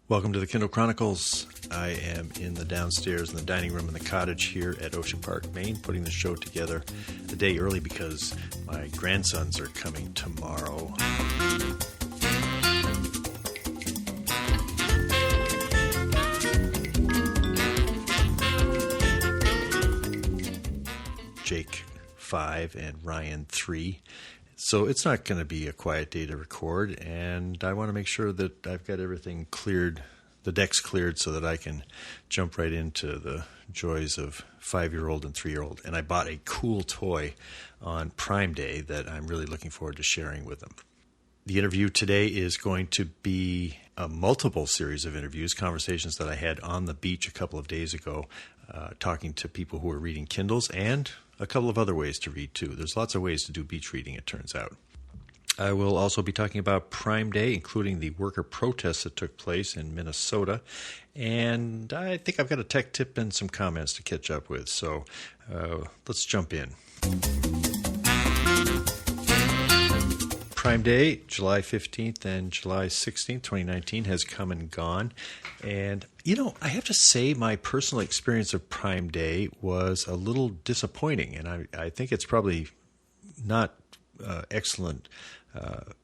Welcome to the Kindle Chronicles. I am in the downstairs in the dining room in the cottage here at Ocean Park, Maine, putting the show together a day early because my grandsons are coming tomorrow. Jake 5 and Ryan 3. So it's not going to be a quiet day to record, and I want to make sure that I've got everything cleared, the decks cleared, so that I can jump right into the joys of 5-year-old and 3-year-old. And I bought a cool toy on Prime Day that I'm really looking forward to sharing with them. The interview today is going to be a multiple series of interviews, conversations that I had on the beach a couple of days ago, talking to people who are reading Kindles and a couple of other ways to read too. There's lots of ways to do beach reading, it turns out. I will also be talking about Prime Day, including the worker protests that took place in Minnesota. And I think I've got a tech tip and some comments to catch up with. So let's jump in. Prime Day, July 15th and July 16th, 2019 has come and gone. And, I have to say my personal experience of Prime Day was a little disappointing. And I think it's probably not excellent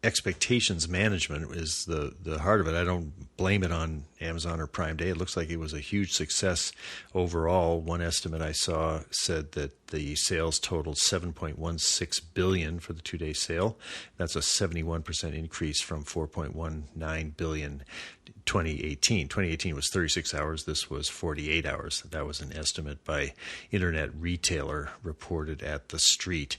expectations management is the heart of it. I don't blame it on Amazon or Prime Day. It looks like it was a huge success overall. One estimate I saw said that the sales totaled $7.16 billion for the 2-day sale. That's a 71% increase from $4.19 billion 2018. 2018 was 36 hours. This was 48 hours. That was an estimate by Internet Retailer reported at The Street.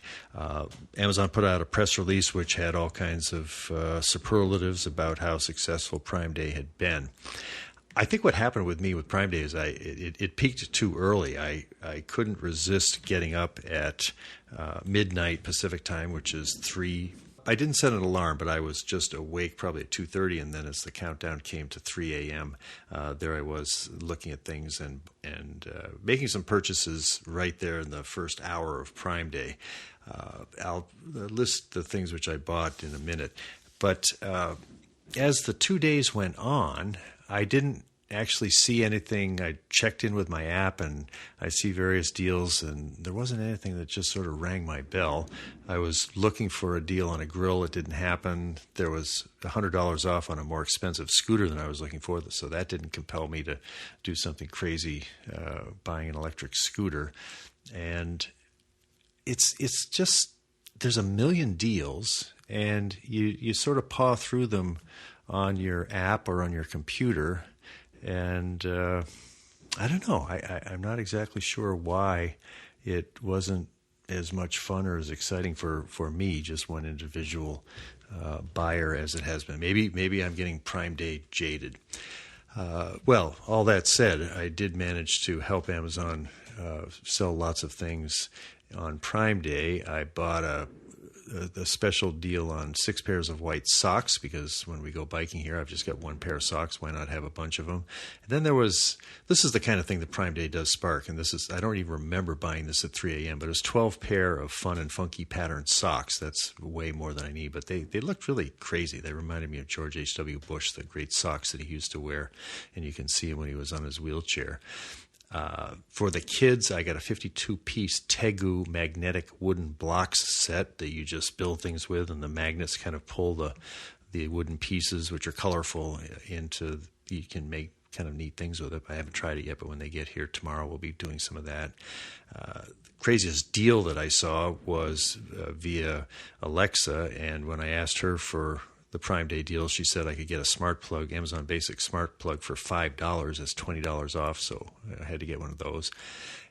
Amazon put out a press release which had all kinds of superlatives about how successful Prime Day had been. I think what happened with me with Prime Day is it peaked too early. I couldn't resist getting up at midnight Pacific time, which is 3. I didn't set an alarm, but I was just awake probably at 2:30, and then as the countdown came to 3 a.m., there I was looking at things and making some purchases right there in the first hour of Prime Day. I'll list the things which I bought in a minute. But as the 2 days went on, I didn't actually see anything. I checked in with my app and I see various deals, and there wasn't anything that just sort of rang my bell. I was looking for a deal on a grill. It didn't happen. There was $100 off on a more expensive scooter than I was looking for, so that didn't compel me to do something crazy, buying an electric scooter. And it's just, there's a million deals, and you sort of paw through them on your app or on your computer. And I don't know. I'm not exactly sure why it wasn't as much fun or as exciting for me, just one individual buyer, as it has been. Maybe I'm getting Prime Day jaded. Well, all that said, I did manage to help Amazon sell lots of things on Prime Day. I bought a special deal on 6 pairs of white socks, because when we go biking here, I've just got one pair of socks. Why not have a bunch of them? And then this is the kind of thing that Prime Day does spark. And I don't even remember buying this at 3 a.m., but it was 12 pair of fun and funky patterned socks. That's way more than I need, but they looked really crazy. They reminded me of George H.W. Bush, the great socks that he used to wear. And you can see him when he was on his wheelchair. For the kids, I got a 52-piece Tegu magnetic wooden blocks set that you just build things with, and the magnets kind of pull the wooden pieces, which are colorful, you can make kind of neat things with it. I haven't tried it yet, but when they get here tomorrow, we'll be doing some of that. Craziest deal that I saw was via Alexa, and when I asked her for the Prime Day deal, she said I could get a smart plug, Amazon Basic smart plug, for $5. That's $20 off, so I had to get one of those.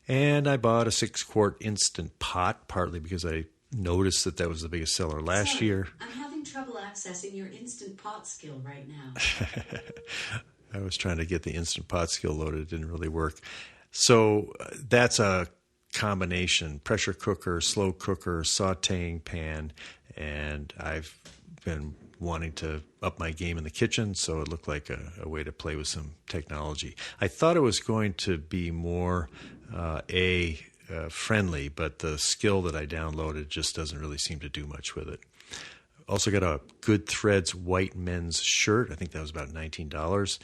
And I bought a 6-quart Instant Pot, partly because I noticed that was the biggest seller last year. I'm having trouble accessing your Instant Pot skill right now. I was trying to get the Instant Pot skill loaded. It didn't really work. So that's a combination: pressure cooker, slow cooker, sautéing pan, and I've been wanting to up my game in the kitchen, so it looked like a way to play with some technology. I thought it was going to be more friendly, but the skill that I downloaded just doesn't really seem to do much with it. Also got a Good Threads white men's shirt. I think that was about $19.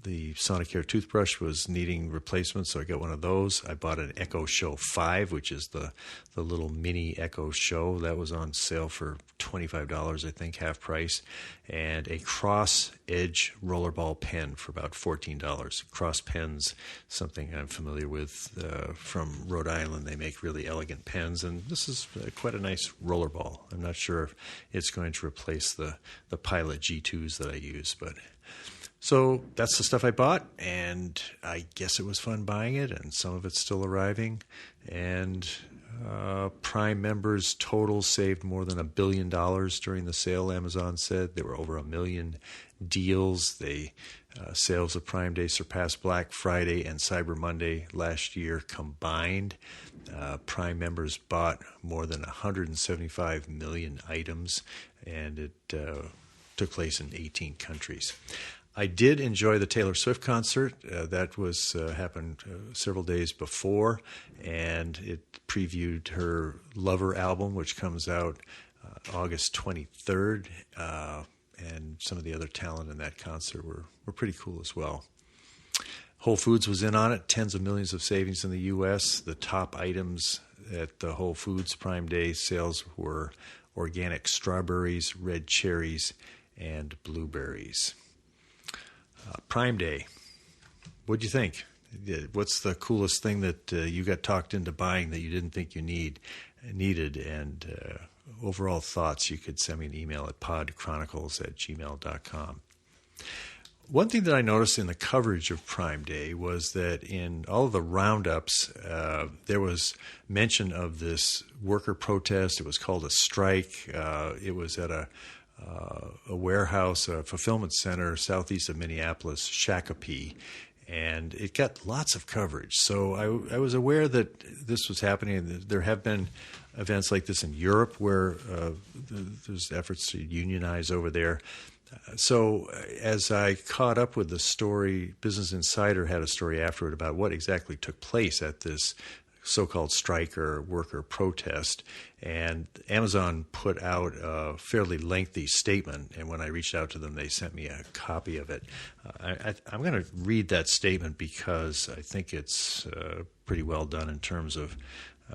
The Sonicare toothbrush was needing replacement, so I got one of those. I bought an Echo Show 5, which is the little mini Echo Show. That was on sale for $25, I think, half price. And a Cross Edge rollerball pen for about $14. Cross Pens, something I'm familiar with from Rhode Island. They make really elegant pens, and this is quite a nice rollerball. I'm not sure if it's going to replace the Pilot G2s that I use, but... So that's the stuff I bought, and I guess it was fun buying it, and some of it's still arriving. And Prime members total saved more than $1 billion during the sale, Amazon said. There were over 1 million deals. Sales of Prime Day surpassed Black Friday and Cyber Monday last year combined. Prime members bought more than 175 million items, and it took place in 18 countries. I did enjoy the Taylor Swift concert. That was happened several days before, and it previewed her Lover album, which comes out August 23rd. And some of the other talent in that concert were pretty cool as well. Whole Foods was in on it, tens of millions of savings in the U.S. The top items at the Whole Foods Prime Day sales were organic strawberries, red cherries, and blueberries. Prime Day, what'd you think? What's the coolest thing that you got talked into buying that you didn't think you needed? And overall thoughts, you could send me an email at podchronicles@gmail.com. One thing that I noticed in the coverage of Prime Day was that in all of the roundups, there was mention of this worker protest. It was called a strike. It was at a warehouse, a fulfillment center southeast of Minneapolis, Shakopee, and it got lots of coverage. So I was aware that this was happening. There have been events like this in Europe where there's efforts to unionize over there. So as I caught up with the story, Business Insider had a story afterward about what exactly took place at this so-called strike or worker protest, and Amazon put out a fairly lengthy statement, and when I reached out to them, they sent me a copy of it. I'm going to read that statement because I think it's pretty well done in terms of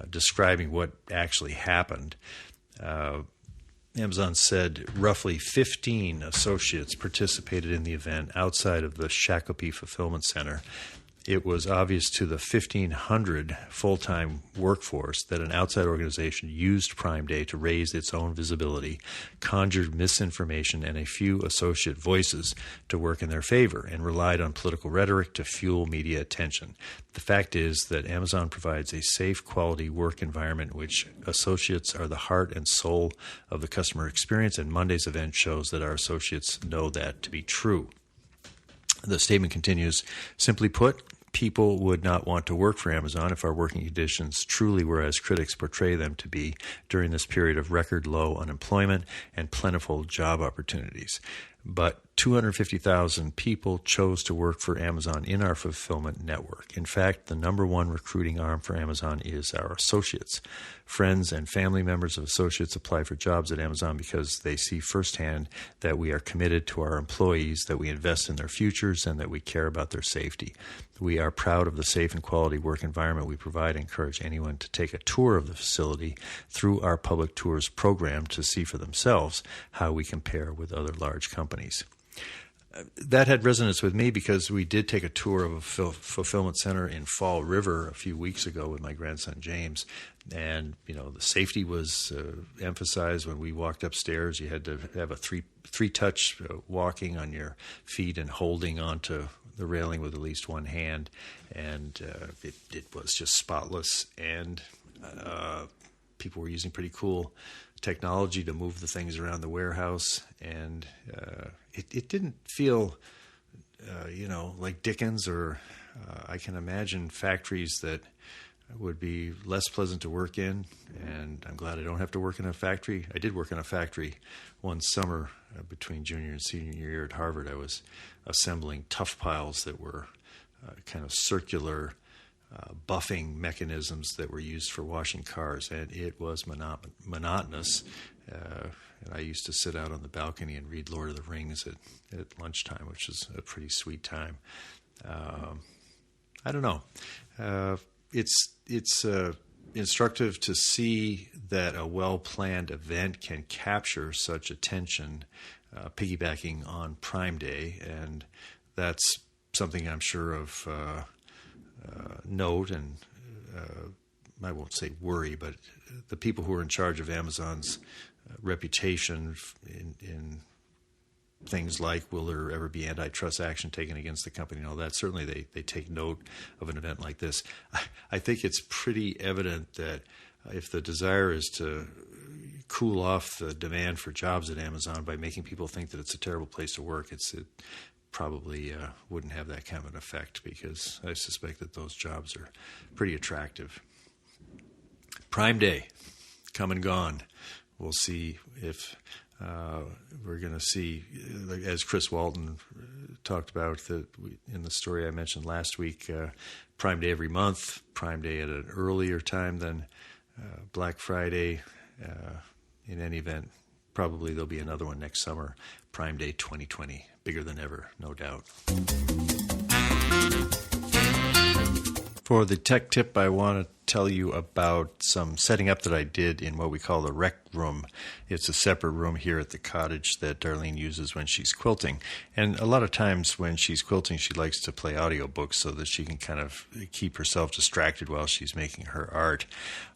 describing what actually happened. Amazon said roughly 15 associates participated in the event outside of the Shakopee Fulfillment Center. It was obvious to the 1,500 full-time workforce that an outside organization used Prime Day to raise its own visibility, conjured misinformation and a few associate voices to work in their favor, and relied on political rhetoric to fuel media attention. The fact is that Amazon provides a safe, quality work environment in which associates are the heart and soul of the customer experience, and Monday's event shows that our associates know that to be true. The statement continues, simply put, people would not want to work for Amazon if our working conditions truly were as critics portray them to be during this period of record low unemployment and plentiful job opportunities. But 250,000 people chose to work for Amazon in our fulfillment network. In fact, the number one recruiting arm for Amazon is our associates. Friends and family members of associates apply for jobs at Amazon because they see firsthand that we are committed to our employees, that we invest in their futures, and that we care about their safety. We are proud of the safe and quality work environment we provide and encourage anyone to take a tour of the facility through our public tours program to see for themselves how we compare with other large companies. That had resonance with me because we did take a tour of a fulfillment center in Fall River a few weeks ago with my grandson James, and the safety was emphasized when we walked upstairs. You had to have a three touch walking on your feet and holding onto the railing with at least one hand, and it was just spotless, and people were using pretty cool technology to move the things around the warehouse, and it didn't feel, like Dickens, or I can imagine factories that would be less pleasant to work in, and I'm glad I don't have to work in a factory. I did work in a factory one summer between junior and senior year at Harvard. I was assembling tough piles that were kind of circular buffing mechanisms that were used for washing cars, and it was monotonous. And I used to sit out on the balcony and read Lord of the Rings at lunchtime, which is a pretty sweet time. I don't know. It's instructive to see that a well-planned event can capture such attention, piggybacking on Prime Day, and that's something I'm sure of note, and I won't say worry, but the people who are in charge of Amazon's reputation in things like, will there ever be antitrust action taken against the company and all that, certainly they take note of an event like this. I think it's pretty evident that if the desire is to cool off the demand for jobs at Amazon by making people think that it's a terrible place to work, it probably wouldn't have that kind of an effect, because I suspect that those jobs are pretty attractive. Prime Day, come and gone. We'll see if we're going to see, as Chris Walton talked about in the story I mentioned last week, Prime Day every month, Prime Day at an earlier time than Black Friday. In any event, probably there'll be another one next summer, Prime Day 2020, bigger than ever, no doubt. For the tech tip, I want to tell you about some setting up that I did in what we call the rec room. It's a separate room here at the cottage that Darlene uses when she's quilting. And a lot of times when she's quilting, she likes to play audiobooks so that she can kind of keep herself distracted while she's making her art.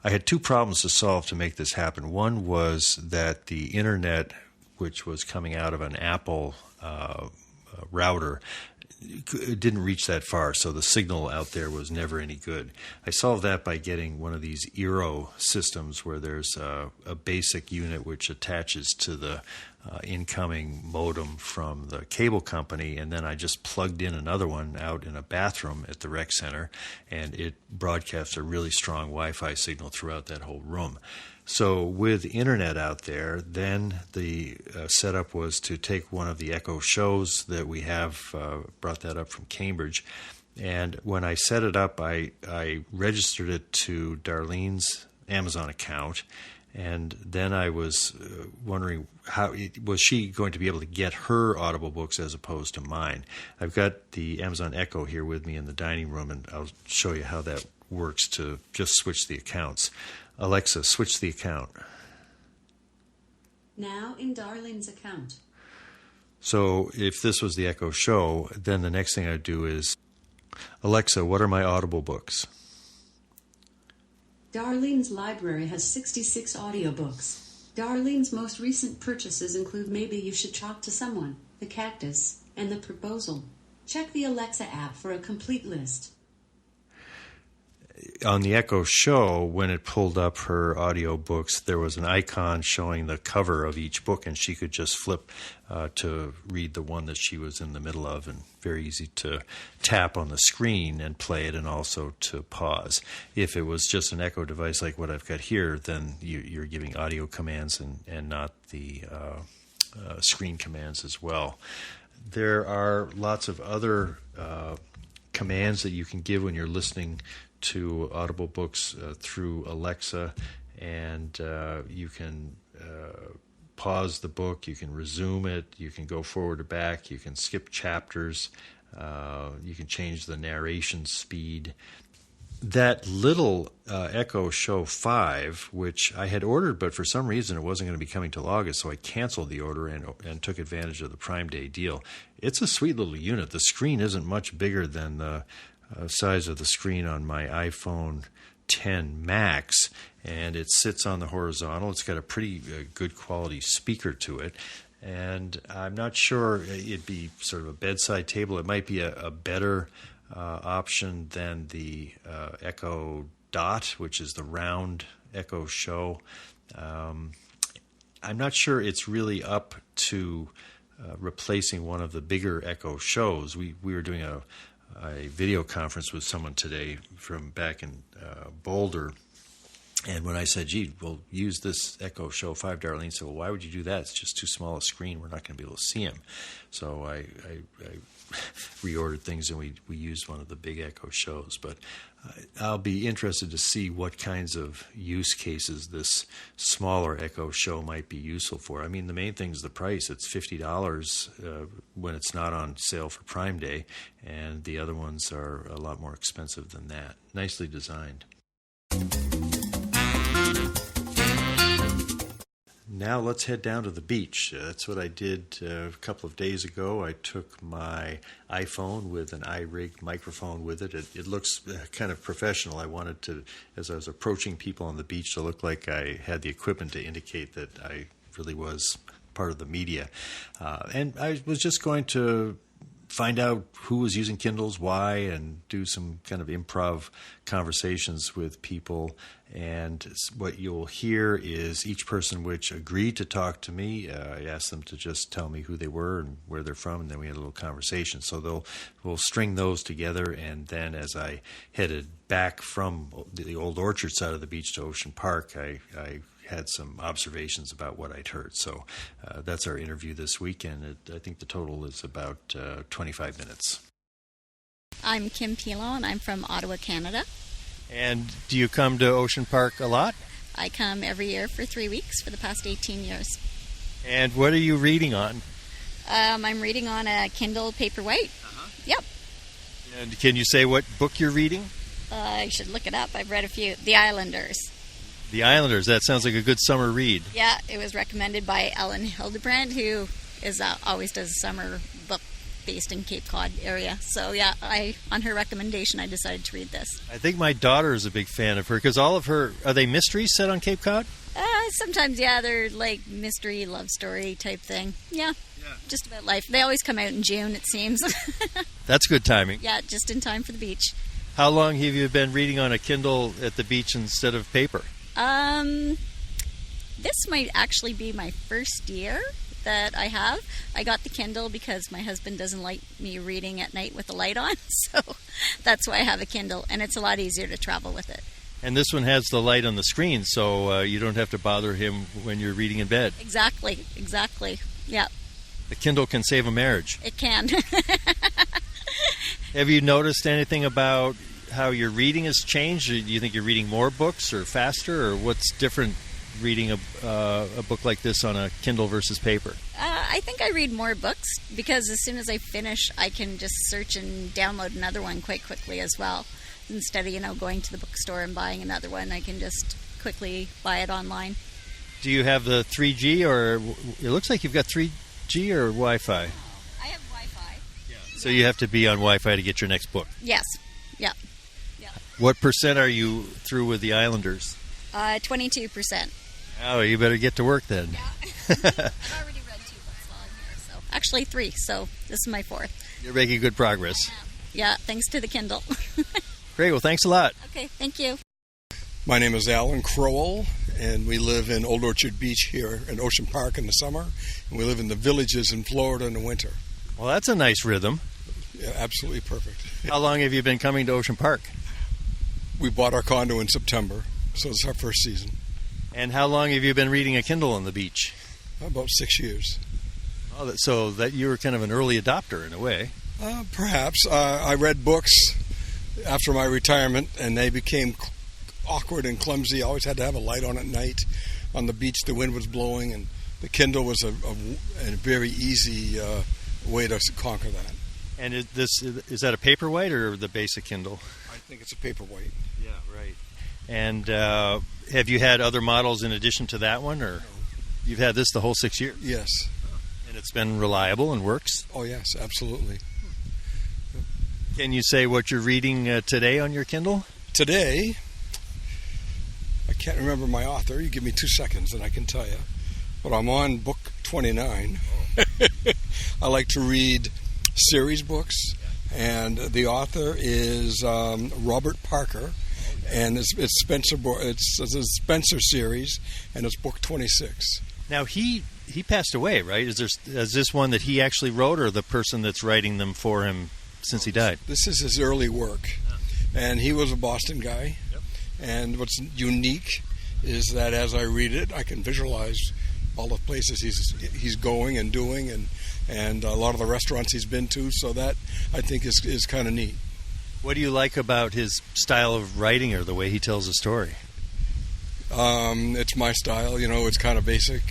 I had two problems to solve to make this happen. One was that the internet, which was coming out of an Apple router, it didn't reach that far, so the signal out there was never any good. I solved that by getting one of these Eero systems where there's a basic unit which attaches to the incoming modem from the cable company, and then I just plugged in another one out in a bathroom at the rec center, and it broadcasts a really strong Wi-Fi signal throughout that whole room. So with internet out there, then the setup was to take one of the Echo shows that we have, brought that up from Cambridge, and when I set it up, I registered it to Darlene's Amazon account, and then I was wondering was she going to be able to get her Audible books as opposed to mine. I've got the Amazon Echo here with me in the dining room, and I'll show you how that works to just switch the accounts. Alexa, switch the account. Now in Darlene's account. So if this was the Echo show, then the next thing I'd do is, Alexa, what are my Audible books? Darlene's library has 66 audiobooks. Darlene's most recent purchases include Maybe You Should Talk to Someone, The Cactus, and The Proposal. Check the Alexa app for a complete list. On the Echo show, when it pulled up her audiobooks, there was an icon showing the cover of each book, and she could just flip to read the one that she was in the middle of, and very easy to tap on the screen and play it, and also to pause. If it was just an Echo device like what I've got here, then you're giving audio commands and not the screen commands as well. There are lots of other commands that you can give when you're listening to Audible books through Alexa, and you can pause the book, you can resume it, you can go forward or back, you can skip chapters, you can change the narration speed. That little Echo Show 5, which I had ordered, but for some reason it wasn't going to be coming till August, so I canceled the order and took advantage of the Prime Day deal. It's a sweet little unit. The screen isn't much bigger than the size of the screen on my iPhone 10 Max, and it sits on the horizontal. It's got a pretty good quality speaker to it, and I'm not sure it'd be sort of a bedside table. It might be a better option than the Echo Dot, which is the round Echo Show. I'm not sure it's really up to replacing one of the bigger Echo shows. We were doing a video conference with someone today from back in Boulder, and when I said, gee, we'll use this Echo Show 5, Darlene said, well, why would you do that? It's just too small a screen. We're not going to be able to see him. So I reordered things and we used one of the big Echo shows. But I'll be interested to see what kinds of use cases this smaller Echo show might be useful for. I mean, the main thing is the price. It's $50 when it's not on sale for Prime Day, and the other ones are a lot more expensive than that. Nicely designed. Now let's head down to the beach. That's what I did a couple of days ago. I took my iPhone with an iRig microphone with it. It looks kind of professional. I wanted to, as I was approaching people on the beach, to look like I had the equipment to indicate that I really was part of the media. And I was just going to find out who was using Kindles, why, and do some kind of improv conversations with people. And what you'll hear is each person which agreed to talk to me. I asked them to just tell me who they were and where they're from, and then we had a little conversation. So we'll string those together, and then as I headed back from the Old Orchard side of the beach to Ocean Park, I had some observations about what I'd heard. So that's our interview this week, and I think the total is about 25 minutes. I'm Kim Pilon. I'm from Ottawa, Canada. And do you come to Ocean Park a lot? I come every year for 3 weeks for the past 18 years. And what are you reading on? I'm reading on a Kindle Paperwhite. Uh-huh. Yep. And can you say what book you're reading? I should look it up. I've read a few. The Islanders. The Islanders. That sounds like a good summer read. Yeah, it was recommended by Ellen Hildebrand, who is always does a summer book based in Cape Cod area. So yeah, on her recommendation, I decided to read this. I think my daughter is a big fan of her because all of her, are they mysteries set on Cape Cod? Sometimes, yeah, they're like mystery, love story type thing. Yeah, just about life. They always come out in June, it seems. That's good timing. Yeah, just in time for the beach. How long have you been reading on a Kindle at the beach instead of paper? This might actually be my first year that I have. I got the Kindle because my husband doesn't like me reading at night with the light on, so that's why I have a Kindle, and it's a lot easier to travel with it. And this one has the light on the screen, so you don't have to bother him when you're reading in bed. Exactly. Yeah. The Kindle can save a marriage. It can. Have you noticed anything about how your reading has changed? Do you think you're reading more books or faster, or what's different reading a book like this on a Kindle versus paper? I think I read more books because as soon as I finish, I can just search and download another one quite quickly as well. Instead of, going to the bookstore and buying another one, I can just quickly buy it online. Do you have the 3G, or it looks like you've got 3G or Wi-Fi? Oh, I have Wi-Fi. Yeah. So you have to be on Wi-Fi to get your next book? Yes. Yeah. What % are you through with the Islanders? 22%. Oh, you better get to work then. Yeah. I've already read 2 books while I'm here, so actually 3, so this is my 4th. You're making good progress. Yeah, thanks to the Kindle. Great, well, thanks a lot. Okay, thank you. My name is Alan Crowell, and we live in Old Orchard Beach here in Ocean Park in the summer, and we live in the villages in Florida in the winter. Well, that's a nice rhythm. Yeah, absolutely perfect. How long have you been coming to Ocean Park? We bought our condo in September, so it's our first season. And how long have you been reading a Kindle on the beach? About 6 years. Oh, so that you were kind of an early adopter in a way. Perhaps. I read books after my retirement, and they became awkward and clumsy. I always had to have a light on at night. On the beach, the wind was blowing, and the Kindle was a very easy way to conquer that. And is that a Paperwhite or the basic Kindle? I think it's a Paperwhite. Yeah, right. And have you had other models in addition to that one, or you've had this the whole 6 years? Yes. And it's been reliable and works? Oh, yes, absolutely. Can you say what you're reading today on your Kindle? Today, I can't remember my author. You give me 2 seconds and I can tell you. But I'm on book 29. I like to read series books, and the author is Robert Parker, and it's a Spencer series, and it's book 26. Now he passed away, right? Is this one that he actually wrote, or the person that's writing them for him since he died? This is his early work, and he was a Boston guy. Yep. And what's unique is that as I read it, I can visualize all the places he's going and doing, and and a lot of the restaurants he's been to. So that, I think, is kind of neat. What do you like about his style of writing or the way he tells a story? It's my style. It's kind of basic.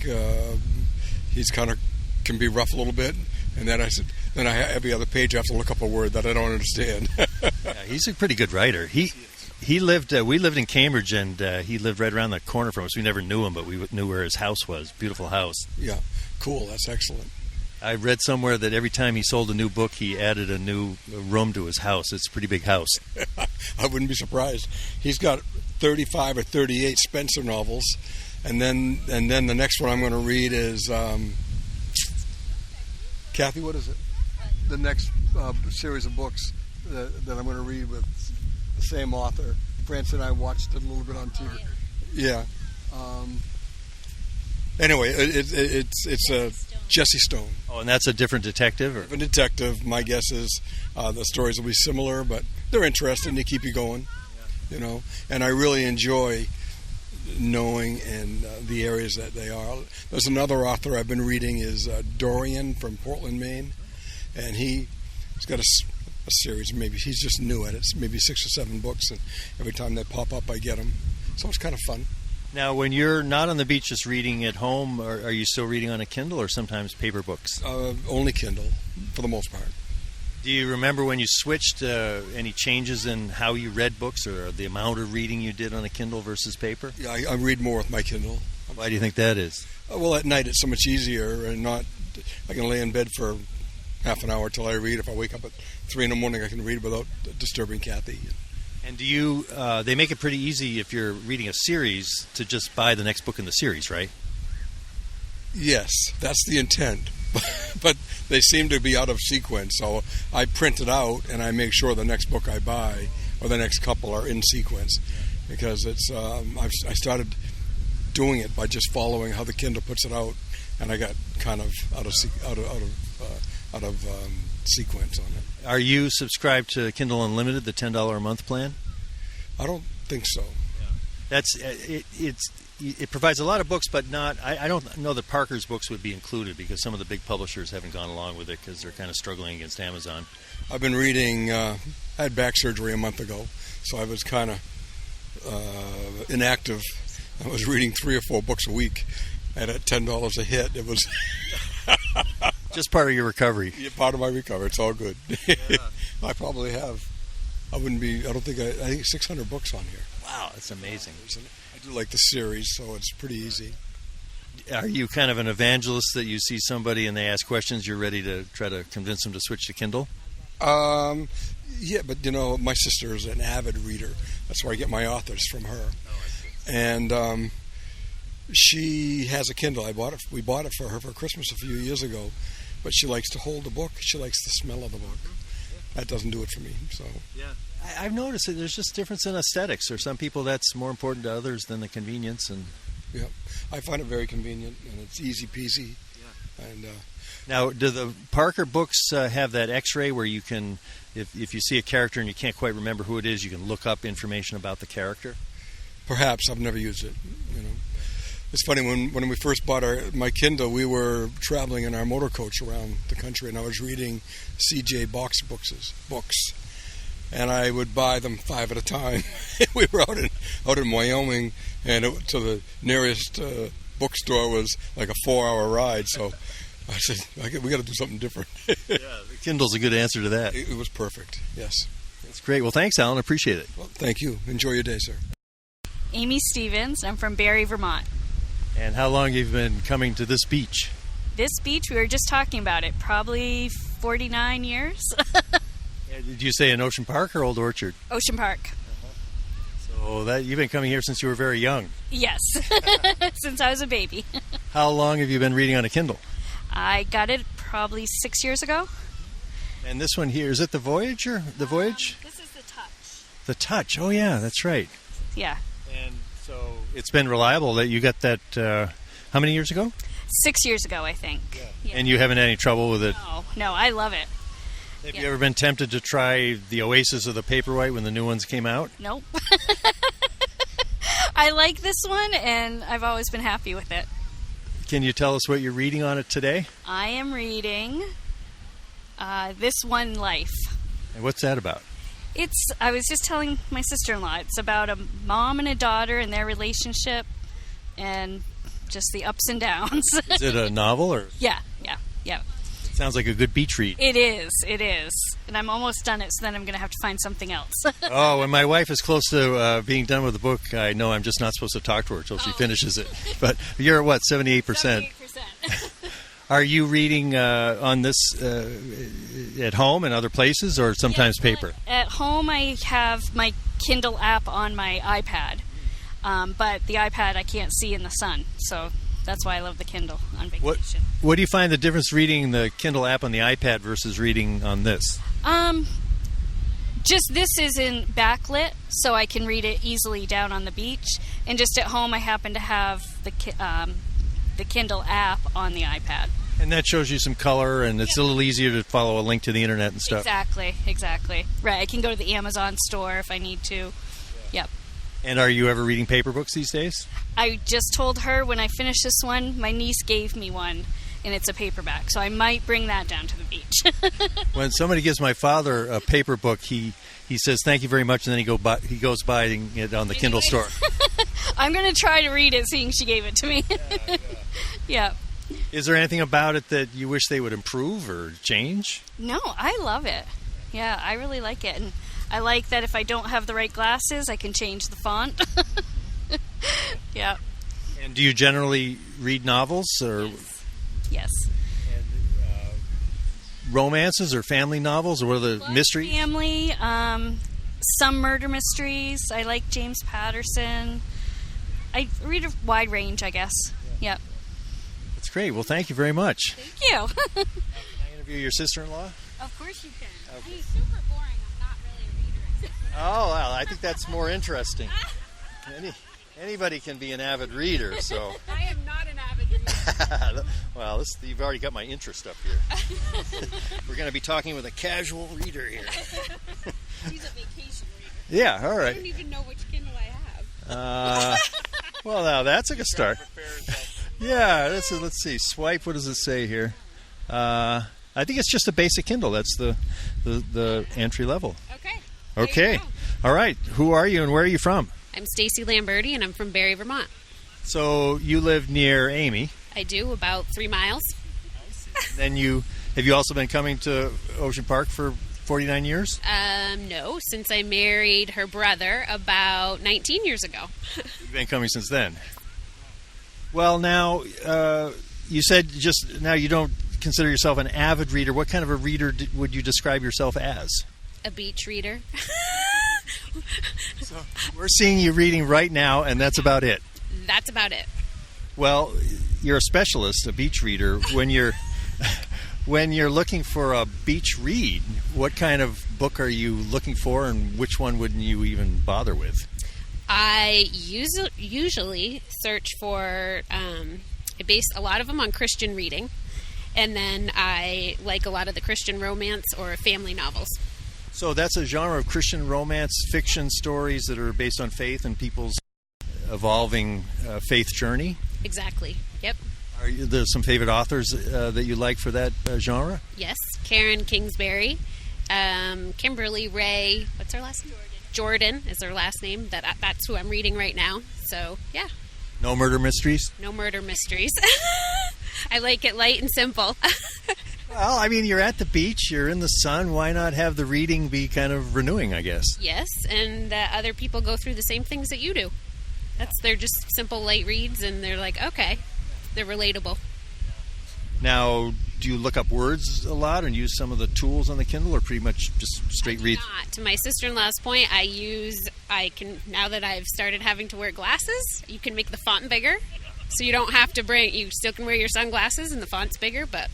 He's kind of can be rough a little bit, and then every other page I have to look up a word that I don't understand. Yeah, he's a pretty good writer. He lived. We lived in Cambridge, and he lived right around the corner from us. We never knew him, but we knew where his house was. Beautiful house. Yeah, cool. That's excellent. I read somewhere that every time he sold a new book, he added a new room to his house. It's a pretty big house. I wouldn't be surprised. He's got 35 or 38 Spencer novels, and then the next one I'm going to read is Kathy. What is it? The next series of books that I'm going to read with the same author. France and I watched it a little bit on TV. Yeah. Anyway, it's a Jesse Stone. Oh, and that's a different detective? Or? Different detective. My guess is the stories will be similar, but they're interesting. They keep you going, And I really enjoy knowing and the areas that they are. There's another author I've been reading is Doiron from Portland, Maine, and he's got a series. Maybe he's just new at it. It's maybe 6 or 7 books, and every time they pop up, I get them. So it's kind of fun. Now, when you're not on the beach just reading at home, are you still reading on a Kindle or sometimes paper books? Only Kindle, for the most part. Do you remember when you switched any changes in how you read books or the amount of reading you did on a Kindle versus paper? Yeah, I read more with my Kindle. Why do you think that is? Well, at night it's so much easier, and I can lay in bed for half an hour till I read. If I wake up at 3 in the morning, I can read without disturbing Kathy. And do you? They make it pretty easy if you're reading a series to just buy the next book in the series, right? Yes, that's the intent. But they seem to be out of sequence, so I print it out and I make sure the next book I buy or the next couple are in sequence, because it's I started doing it by just following how the Kindle puts it out, and I got kind of out of sequence on it. Are you subscribed to Kindle Unlimited, the $10 a month plan? I don't think so. That's it provides a lot of books, but not. I don't know that Parker's books would be included because some of the big publishers haven't gone along with it because they're kind of struggling against Amazon. I've been reading. I had back surgery a month ago, so I was kind of inactive. I was reading 3 or 4 books a week, and at $10 a hit, it was just part of your recovery. Yeah, part of my recovery. It's all good. Yeah. I probably have. I think 600 books on here. Wow, that's amazing. I do like the series, so it's pretty easy. Are you kind of an evangelist that you see somebody and they ask questions, you're ready to try to convince them to switch to Kindle? Yeah, but my sister is an avid reader. That's where I get my authors from her. And she has a Kindle. We bought it for her for Christmas a few years ago, but she likes to hold the book. She likes the smell of the book. That doesn't do it for me. So yeah, I've noticed that there's just difference in aesthetics. There's some people that's more important to others than the convenience. And yeah, I find it very convenient and it's easy peasy. Yeah. And now, do the Parker books have that X-ray where you can, if you see a character and you can't quite remember who it is, you can look up information about the character? Perhaps. I've never used it. It's funny, when we first bought my Kindle, we were traveling in our motor coach around the country, and I was reading C.J. Box books, and I would buy them 5 at a time. We were out in Wyoming, and to the nearest bookstore was like a 4-hour ride. So I said, we got to do something different. Yeah, the Kindle's a good answer to that. It was perfect. Yes, that's great. Well, thanks, Alan. I appreciate it. Well, thank you. Enjoy your day, sir. Amy Stevens. I'm from Barre, Vermont. And how long have you been coming to this beach? This beach, we were just talking about it, probably 49 years. Did you say in Ocean Park or Old Orchard? Ocean Park. So you've been coming here since you were very young? Yes, since I was a baby. How long have you been reading on a Kindle? I got it probably 6 years ago. And this one here, is it the Voyager? The Voyage? This is the Touch. The Touch, oh yeah, that's right. Yeah. And so it's been reliable that you got that, how many years ago? 6 years ago, I think. Yeah. And you haven't had any trouble with it? No, I love it. Have you ever been tempted to try the Oasis of the Paperwhite when the new ones came out? Nope. I like this one, and I've always been happy with it. Can you tell us what you're reading on it today? I am reading This One Life. And what's that about? I was just telling my sister-in-law, it's about a mom and a daughter and their relationship and just the ups and downs. Is it a novel? Or? Yeah. It sounds like a good beach read. It is. And I'm almost done it, so then I'm going to have to find something else. Oh, when my wife is close to being done with the book, I know I'm just not supposed to talk to her until she finishes it. But you're at what, 78%? 78%. Are you reading on this at home and other places, or sometimes paper? At home, I have my Kindle app on my iPad, but the iPad I can't see in the sun, so that's why I love the Kindle on vacation. What do you find the difference reading the Kindle app on the iPad versus reading on this? Just this isn't backlit, so I can read it easily down on the beach, and just at home I happen to have the Kindle app on the iPad. And that shows you some color, and it's a little easier to follow a link to the internet and stuff. Exactly. Right, I can go to the Amazon store if I need to. Yep. And are you ever reading paper books these days? I just told her when I finish this one, my niece gave me one, and it's a paperback, so I might bring that down to the beach. When somebody gives my father a paper book, he says, "Thank you very much," and then he goes buying it on the Kindle store. I'm going to try to read it, seeing she gave it to me. Yeah. Is there anything about it that you wish they would improve or change? No, I love it. Yeah, I really like it. And I like that if I don't have the right glasses, I can change the font. Yeah. And do you generally read novels? Or Yes. And, romances or family novels, or what are the mysteries? Family, some murder mysteries. I like James Patterson. I read a wide range, I guess. Yep. That's great. Well, thank you very much. Thank you. Can I interview your sister-in-law? Of course you can. Okay. He's super boring. I'm not really a reader. Oh, well, I think that's more interesting. Anybody can be an avid reader, so. I am not an avid reader. Well, you've already got my interest up here. We're going to be talking with a casual reader here. He's a vacation reader. Yeah, all right. I don't even know which Kindle I have. Well, now that's a good start. Yeah, let's see. Swipe. What does it say here? I think it's just a basic Kindle. That's the entry level. Okay. All right. Who are you and where are you from? I'm Stacey Lamberti, and I'm from Barre, Vermont. So you live near Amy. I do, about 3 miles. Then have you also been coming to Ocean Park for 49 years? No, since I married her brother about 19 years ago. You've been coming since then. Well, now, you said just now you don't consider yourself an avid reader. What kind of a reader would you describe yourself as? A beach reader. So we're seeing you reading right now, and that's about it. That's about it. Well, you're a specialist, a beach reader. When you're looking for a beach read, what kind of book are you looking for, and which one wouldn't you even bother with? I usually search for, I base a lot of them on Christian reading, and then I like a lot of the Christian romance or family novels. So that's a genre of Christian romance fiction stories that are based on faith and people's evolving faith journey? Exactly, yep. Are there some favorite authors that you like for that genre? Yes, Karen Kingsbury, Kimberly Ray, what's her last name? Jordan is her last name. That's who I'm reading right now. So, yeah. No murder mysteries? No murder mysteries. I like it light and simple. Well, I mean, you're at the beach, you're in the sun. Why not have the reading be kind of renewing, I guess? Yes, and other people go through the same things that you do. They're just simple, light reads, and they're like, okay, they're relatable. Now, do you look up words a lot and use some of the tools on the Kindle, or pretty much just straight read? Not. To my sister-in-law's point, now that I've started having to wear glasses, you can make the font bigger, so you don't have to you still can wear your sunglasses and the font's bigger, but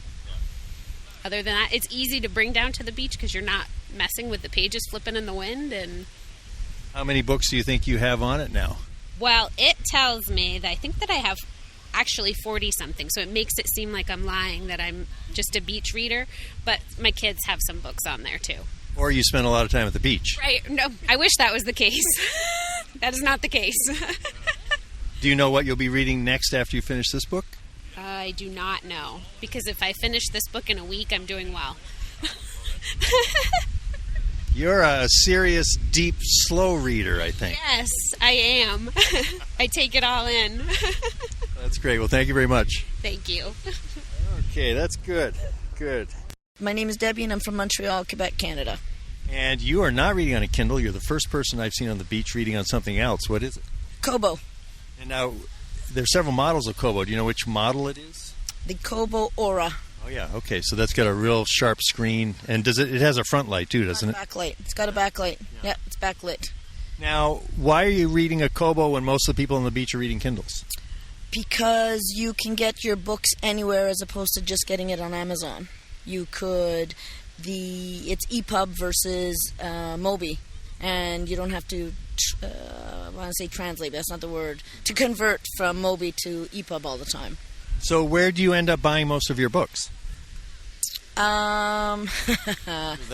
other than that, it's easy to bring down to the beach because you're not messing with the pages flipping in the wind. And how many books do you think you have on it now? Well, it tells me that I think that I have actually 40-something, so it makes it seem like I'm lying that I'm just a beach reader, but my kids have some books on there too. Or you spend a lot of time at the beach. Right. No, I wish that was the case. That is not the case. Do you know what you'll be reading next after you finish this book? I do not know. Because if I finish this book in a week, I'm doing well. You're a serious, deep, slow reader, I think. Yes, I am. I take it all in. That's great. Well, thank you very much. Thank you. Okay, that's good. Good. My name is Debbie, and I'm from Montreal, Quebec, Canada. And you are not reading on a Kindle. You're the first person I've seen on the beach reading on something else. What is it? Kobo. And now, there's several models of Kobo. Do you know which model it is? The Kobo Aura. Oh, yeah. Okay, so that's got a real sharp screen. And it has a front light, too, doesn't it? Backlight. It's got a backlight. Yeah, it's backlit. Now, why are you reading a Kobo when most of the people on the beach are reading Kindles? Because you can get your books anywhere as opposed to just getting it on Amazon. You could... It's EPUB versus Mobi. And you don't have to... I want to say translate, but that's not the word. To convert from Mobi to EPUB all the time. So where do you end up buying most of your books? Like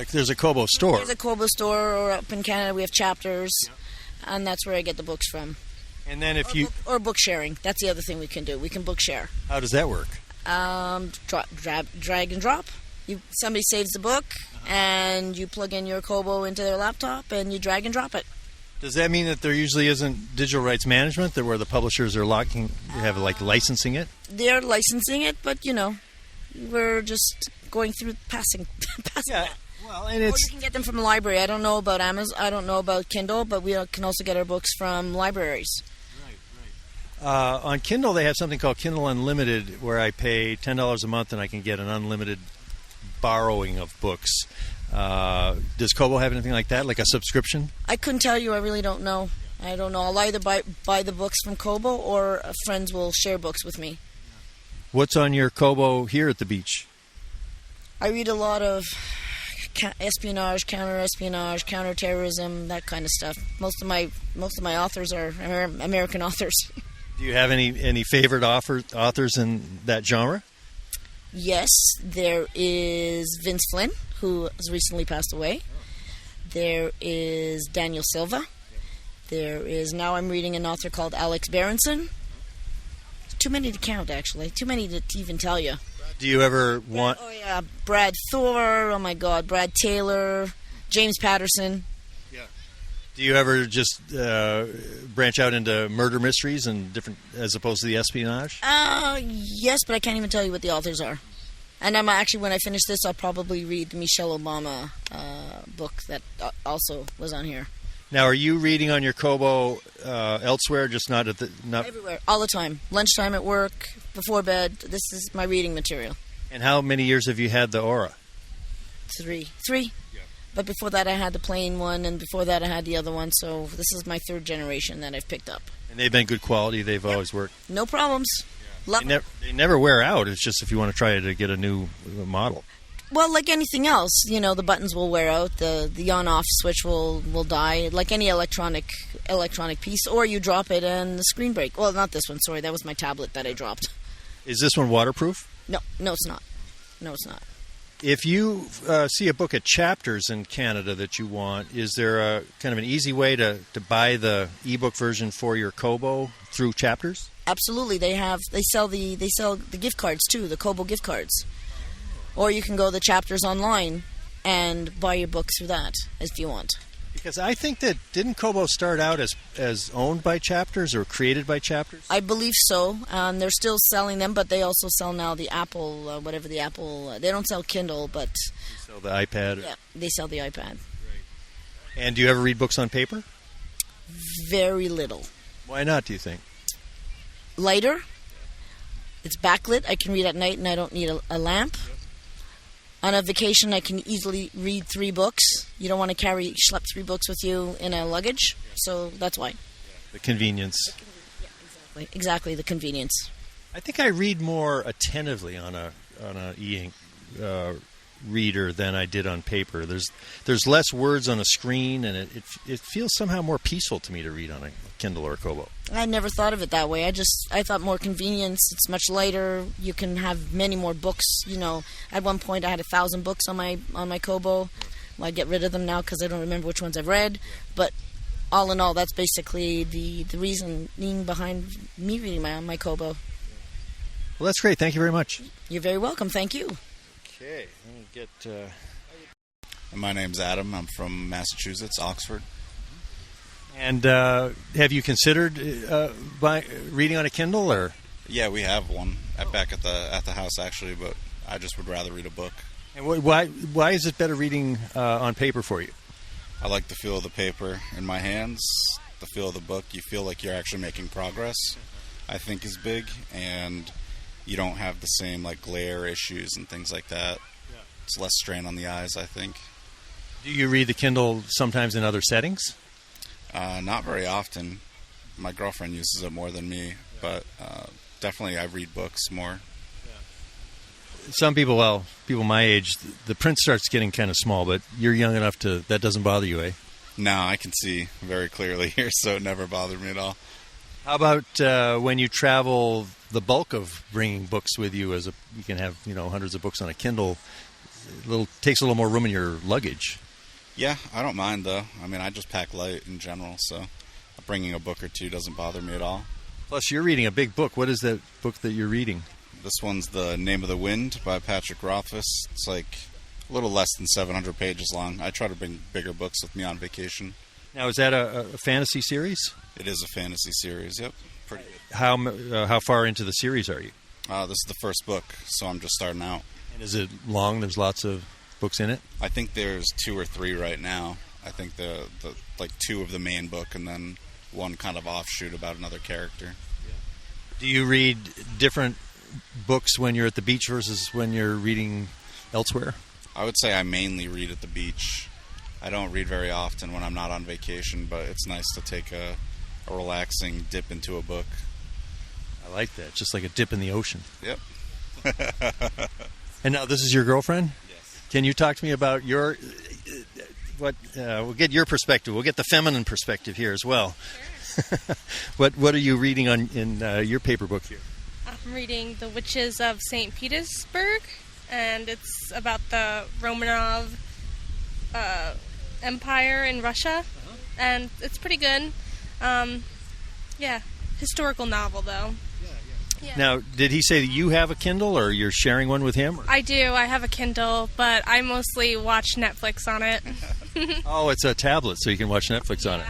there's a Kobo store. There's a Kobo store, or up in Canada we have Chapters, and that's where I get the books from. And then or book sharing. That's the other thing we can do. We can book share. How does that work? Drag and drop. Somebody saves the book, and you plug in your Kobo into their laptop, and you drag and drop it. Does that mean that there usually isn't digital rights management, where the publishers are licensing it? They're licensing it, but we're just going through passing. Yeah, well, and or you can get them from the library. I don't know about Amazon. I don't know about Kindle, but we can also get our books from libraries. Right. On Kindle, they have something called Kindle Unlimited, where I pay $10 a month and I can get an unlimited borrowing of books. Does Kobo have anything like that, like a subscription? I couldn't tell you. I really don't know. I don't know. I'll either buy the books from Kobo, or friends will share books with me. What's on your Kobo here at the beach? I read a lot of espionage, counter-espionage, counter-terrorism, that kind of stuff. Most of my authors are American authors. Do you have any favorite authors in that genre? Yes, there is Vince Flynn, who has recently passed away. There is Daniel Silva. Now I'm reading an author called Alex Berenson. Too many to count, actually. Too many to even tell you. Do you ever want... Oh, yeah. Brad Thor. Oh, my God. Brad Taylor. James Patterson. Yeah. Do you ever just branch out into murder mysteries and different, as opposed to the espionage? Yes, but I can't even tell you what the authors are. And I'm actually, when I finish this, I'll probably read the Michelle Obama book that also was on here. Now, are you reading on your Kobo elsewhere, just not everywhere, all the time. Lunchtime at work, before bed. This is my reading material. And how many years have you had the Aura? Three. Yeah. But before that, I had the plain one, and before that, I had the other one. So this is my third generation that I've picked up. And they've been good quality. They've always worked. No problems. Yeah. They never wear out. It's just if you want to try to get a new model. Well, like anything else, the buttons will wear out. The on-off switch will die, like any electronic piece. Or you drop it and the screen break. Well, not this one. Sorry, that was my tablet that I dropped. Is this one waterproof? No, it's not. No, it's not. If you see a book at Chapters in Canada that you want, is there a kind of an easy way to buy the ebook version for your Kobo through Chapters? Absolutely, they sell the gift cards too, the Kobo gift cards. Or you can go to the Chapters online and buy your book through that if you want. Because I think that didn't Kobo start out as owned by Chapters or created by Chapters? I believe so. They're still selling them, but they also sell now the Apple, they don't sell Kindle, but they sell the iPad. Yeah, they sell the iPad. Right. And do you ever read books on paper? Very little. Why not, do you think? Lighter. It's backlit. I can read at night, and I don't need a lamp. On a vacation, I can easily read 3 books. You don't want to schlep 3 books with you in a luggage, so that's why. The convenience. Yeah, exactly, the convenience. I think I read more attentively on a e-ink reader than I did on paper. There's less words on a screen, and it feels somehow more peaceful to me to read on a Kindle or a Kobo. I never thought of it that way. I thought more convenience. It's much lighter. You can have many more books. At one point I had 1,000 books on my Kobo. Well, I get rid of them now because I don't remember which ones I've read. But all in all, that's basically the reasoning behind me reading my Kobo. Well, that's great. Thank you very much. You're very welcome. Thank you. Okay, let me get... My name's Adam. I'm from Massachusetts, Oxford. And have you considered reading on a Kindle, or? Yeah, we have one back at the house actually, but I just would rather read a book. And why is it better reading on paper for you? I like the feel of the paper in my hands, the feel of the book. You feel like you're actually making progress, I think is big, and you don't have the same like glare issues and things like that. Yeah. It's less strain on the eyes, I think. Do you read the Kindle sometimes in other settings? Not very often. My girlfriend uses it more than me, but definitely I read books more. Some people, people my age, the print starts getting kind of small, but you're young enough that doesn't bother you, eh? No, I can see very clearly here, so it never bothered me at all. How about when you travel, the bulk of bringing books with you, you can have hundreds of books on a Kindle, takes a little more room in your luggage. Yeah, I don't mind though. I mean, I just pack light in general, so bringing a book or two doesn't bother me at all. Plus, you're reading a big book. What is that book that you're reading? This one's The Name of the Wind by Patrick Rothfuss. It's like a little less than 700 pages long. I try to bring bigger books with me on vacation. Now, is that a fantasy series? It is a fantasy series, yep. Pretty good. How far into the series are you? This is the first book, so I'm just starting out. And is it long? There's lots of books in it? I think there's 2 or 3 right now. I think the like 2 of the main book and then one kind of offshoot about another character. Yeah. Do you read different books when you're at the beach versus when you're reading elsewhere? I would say I mainly read at the beach. I don't read very often when I'm not on vacation, but it's nice to take a relaxing dip into a book. I like that. Just like a dip in the ocean. Yep. And now this is your girlfriend? Yes. Can you talk to me about we'll get your perspective. We'll get the feminine perspective here as well. Sure. What are you reading in your paper book here? I'm reading The Witches of St. Petersburg, and it's about the Romanov Empire in Russia, and it's pretty good. Historical novel, though. Yeah. Now, did he say that you have a Kindle, or you're sharing one with him? I do. I have a Kindle, but I mostly watch Netflix on it. Oh, it's a tablet, so you can watch Netflix on it.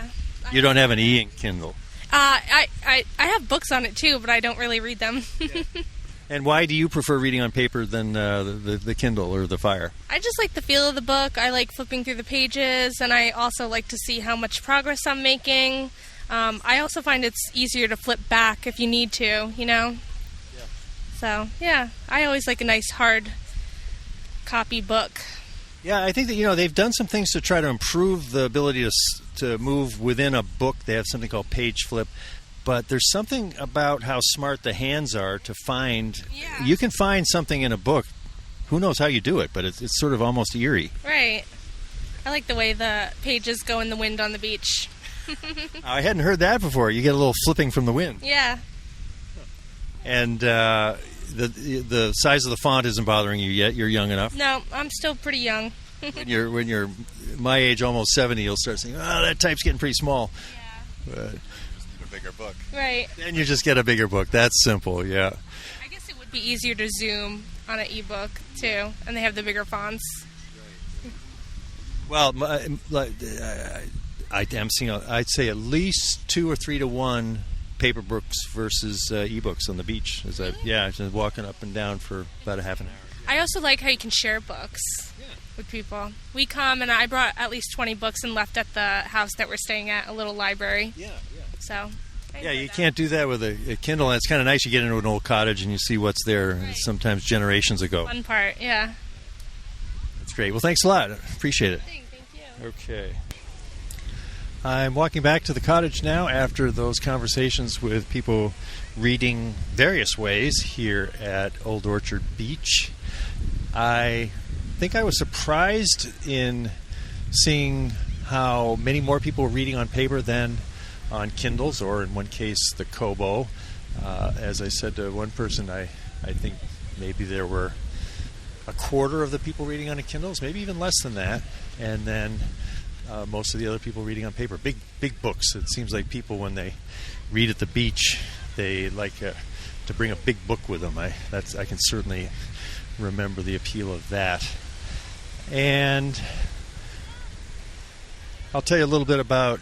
You don't have an e-ink Kindle. I have books on it, too, but I don't really read them. Yeah. And why do you prefer reading on paper than the Kindle or the Fire? I just like the feel of the book. I like flipping through the pages, and I also like to see how much progress I'm making. I also find it's easier to flip back if you need to, Yeah. So, yeah, I always like a nice hard copy book. Yeah, I think that, they've done some things to try to improve the ability to move within a book. They have something called page flip. But there's something about how smart the hands are to find. Yeah. You can find something in a book. Who knows how you do it, but it's sort of almost eerie. Right. I like the way the pages go in the wind on the beach. I hadn't heard that before. You get a little flipping from the wind. Yeah. And the size of the font isn't bothering you yet. You're young enough. No, I'm still pretty young. when you're my age, almost 70, you'll start saying, "Oh, that type's getting pretty small." Yeah. But, bigger book. Right. Then you just get a bigger book. That's simple, yeah. I guess it would be easier to zoom on an ebook, too, and they have the bigger fonts. Well, I'm seeing, I'd say at least 2 or 3 to 1 paper books versus ebooks on the beach. Just walking up and down for about a half an hour. I also like how you can share books with people. We come, and I brought at least 20 books and left at the house that we're staying at, a little library. Yeah. So, you can't do that with a Kindle. And it's kind of nice. You get into an old cottage and you see what's there. Right. Sometimes generations ago. Fun part, yeah. That's great. Well, thanks a lot. Appreciate it. Thank you. Okay. I'm walking back to the cottage now after those conversations with people reading various ways here at Old Orchard Beach. I think I was surprised in seeing how many more people were reading on paper than on Kindles, or in one case, the Kobo. As I said to one person, I think maybe there were a quarter of the people reading on Kindles, maybe even less than that, and then most of the other people reading on paper. Big books. It seems like people, when they read at the beach, they like to to bring a big book with them. I can certainly remember the appeal of that. And I'll tell you a little bit about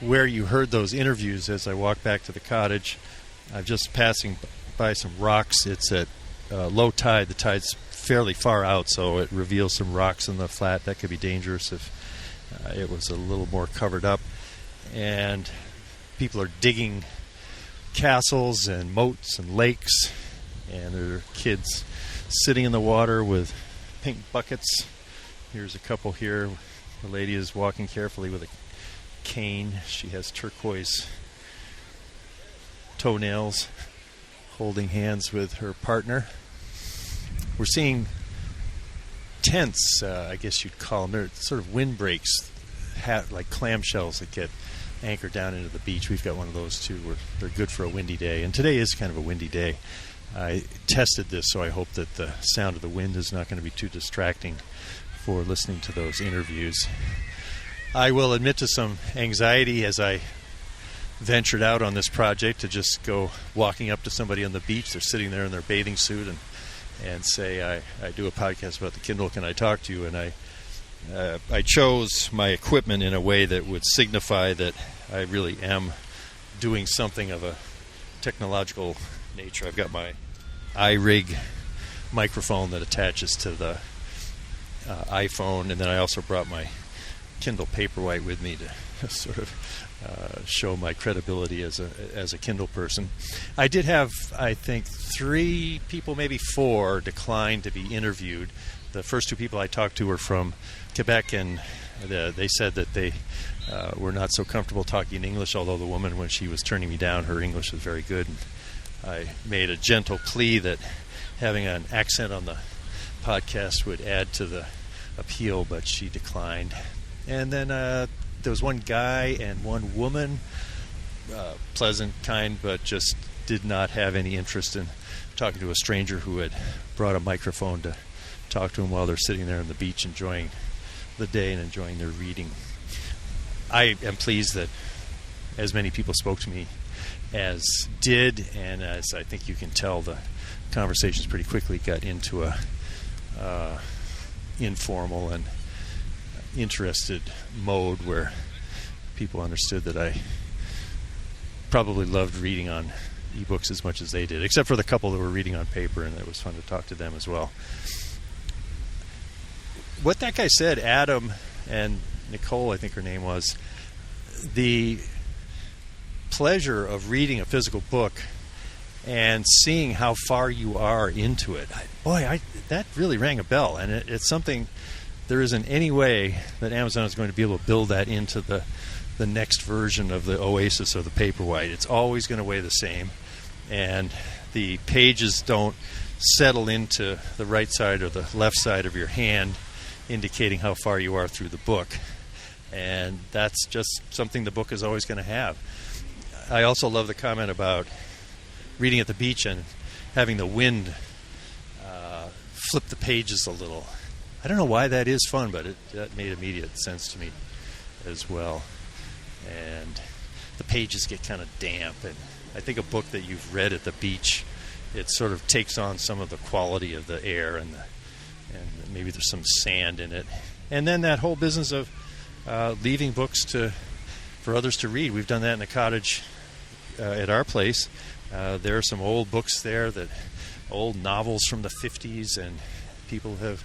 where you heard those interviews as I walk back to the cottage. I'm just passing by some rocks. It's at low tide. The tide's fairly far out, so it reveals some rocks in the flat. That could be dangerous if it was a little more covered up. And people are digging castles and moats and lakes, and there are kids sitting in the water with pink buckets. Here's a couple here. The lady is walking carefully with a cane. She has turquoise toenails, holding hands with her partner. We're seeing tents, I guess you'd call them. They're sort of windbreaks, like clamshells that get anchored down into the beach. We've got one of those too. They're good for a windy day, and today is kind of a windy day. I tested this, so I hope that the sound of the wind is not going to be too distracting for listening to those interviews. I will admit to some anxiety as I ventured out on this project to just go walking up to somebody on the beach. They're sitting there in their bathing suit and say, I do a podcast about the Kindle, can I talk to you? And I chose my equipment in a way that would signify that I really am doing something of a technological nature. I've got my iRig microphone that attaches to the iPhone, and then I also brought my Kindle Paperwhite with me to sort of show my credibility as a Kindle person. I did have, I think, 3 people, maybe 4, decline to be interviewed. The first 2 people I talked to were from Quebec, and they said that they were not so comfortable talking in English, although the woman, when she was turning me down, her English was very good. And I made a gentle plea that having an accent on the podcast would add to the appeal, but she declined. And then there was one guy and one woman, pleasant, kind, but just did not have any interest in talking to a stranger who had brought a microphone to talk to them while they're sitting there on the beach enjoying the day and enjoying their reading. I am pleased that as many people spoke to me as did, and as I think you can tell, the conversations pretty quickly got into a informal and interested mode where people understood that I probably loved reading on ebooks as much as they did, except for the couple that were reading on paper, and it was fun to talk to them as well. What that guy said, Adam and Nicole, I think her name was, the pleasure of reading a physical book and seeing how far you are into it, that really rang a bell, and it's something. There isn't any way that Amazon is going to be able to build that into the next version of the Oasis or the Paperwhite. It's always going to weigh the same, and the pages don't settle into the right side or the left side of your hand, indicating how far you are through the book. And that's just something the book is always going to have. I also love the comment about reading at the beach and having the wind flip the pages a little. I don't know why that is fun, but that made immediate sense to me as well. And the pages get kind of damp, and I think a book that you've read at the beach, it sort of takes on some of the quality of the air, and maybe there's some sand in it. And then that whole business of leaving books for others to read. We've done that in the cottage at our place. There are some old books there, old novels from the 50s, and people have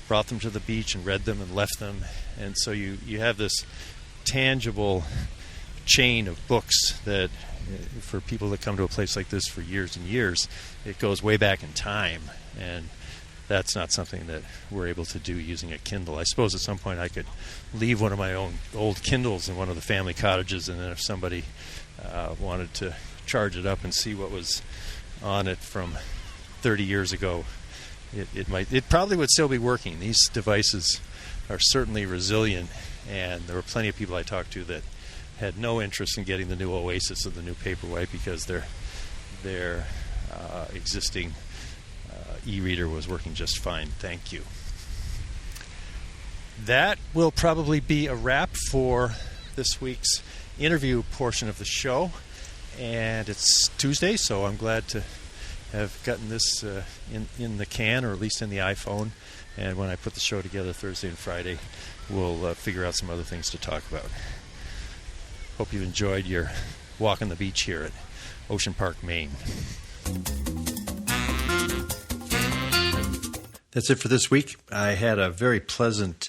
brought them to the beach and read them and left them. And so you have this tangible chain of books that, for people that come to a place like this for years and years, it goes way back in time. And that's not something that we're able to do using a Kindle. I suppose at some point I could leave one of my own old Kindles in one of the family cottages, and then if somebody wanted to charge it up and see what was on it from 30 years ago, it probably would still be working. These devices are certainly resilient, and there were plenty of people I talked to that had no interest in getting the new Oasis or the new Paperwhite because their existing e-reader was working just fine. Thank you. That will probably be a wrap for this week's interview portion of the show. And it's Tuesday, so I'm glad to have gotten this in the can, or at least in the iPhone. And when I put the show together Thursday and Friday, we'll figure out some other things to talk about. Hope you've enjoyed your walk on the beach here at Ocean Park, Maine. That's it for this week. I had a very pleasant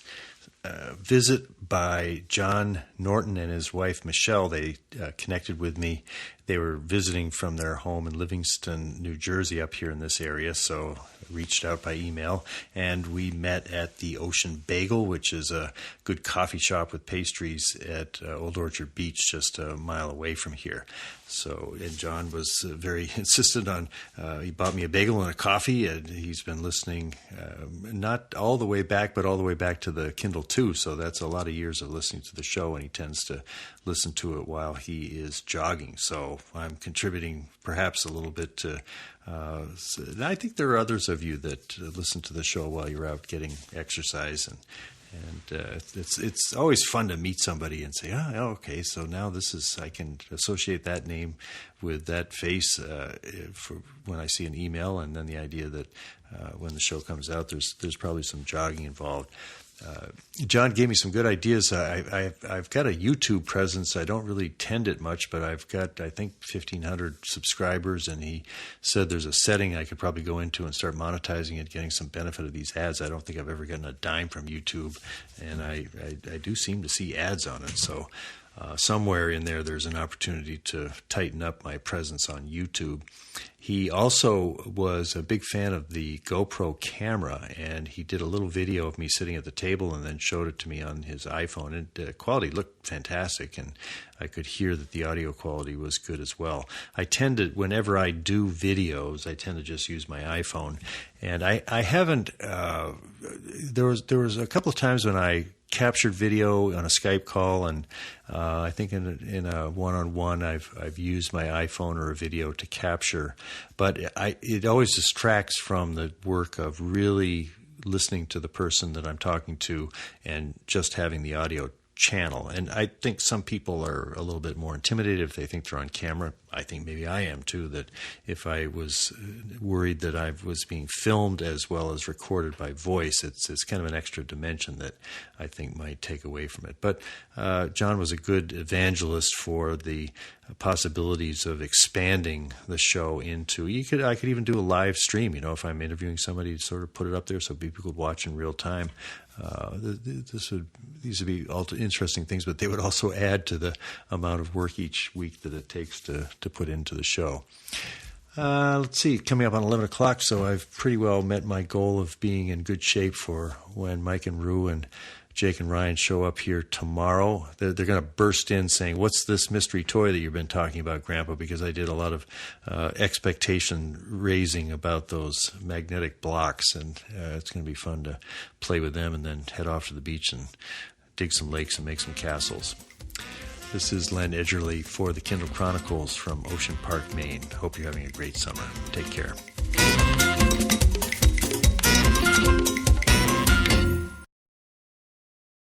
visit by John Norton and his wife Michelle. They connected with me. They were visiting from their home in Livingston, New Jersey, up here in this area, so I reached out by email, and we met at the Ocean Bagel, which is a good coffee shop with pastries at Old Orchard Beach, just a mile away from here. So, and John was very insistent on, he bought me a bagel and a coffee, and he's been listening, not all the way back, but all the way back to the Kindle 2, so that's a lot of years of listening to the show, and he tends to listen to it while he is jogging. So I'm contributing perhaps a little bit to, I think there are others of you that listen to the show while you're out getting exercise, and it's always fun to meet somebody and say, oh, okay, so now this is, I can associate that name with that face for when I see an email, and then the idea that when the show comes out, there's probably some jogging involved. John gave me some good ideas. I've got a YouTube presence. I don't really tend it much, but I've got, I think, 1,500 subscribers, and he said there's a setting I could probably go into and start monetizing it, getting some benefit of these ads. I don't think I've ever gotten a dime from YouTube, and I do seem to see ads on it. So somewhere in there's an opportunity to tighten up my presence on YouTube. He also was a big fan of the GoPro camera, and he did a little video of me sitting at the table and then showed it to me on his iPhone. And the quality looked fantastic, and I could hear that the audio quality was good as well. I tend to, whenever I do videos, I tend to just use my iPhone. And I haven't, there was a couple of times when I captured video on a Skype call, and I think in a one-on-one I've used my iPhone or a video to capture, but it always distracts from the work of really listening to the person that I'm talking to and just having the audio channel. And I think some people are a little bit more intimidated if they think they're on camera. I think maybe I am too, that if I was worried that I was being filmed as well as recorded by voice, it's kind of an extra dimension that I think might take away from it. But John was a good evangelist for the possibilities of expanding the show into, I could even do a live stream, if I'm interviewing somebody, sort of put it up there so people could watch in real time. These would be all interesting things, but they would also add to the amount of work each week that it takes to put into the show. Let's see, coming up on 11 o'clock, so I've pretty well met my goal of being in good shape for when Mike and Rue and Jake and Ryan show up here tomorrow. They're going to burst in saying, "What's this mystery toy that you've been talking about, Grandpa?" Because I did a lot of expectation raising about those magnetic blocks, and it's going to be fun to play with them and then head off to the beach and dig some lakes and make some castles. This is Len Edgerly for the Kindle Chronicles from Ocean Park, Maine. Hope you're having a great summer. Take care.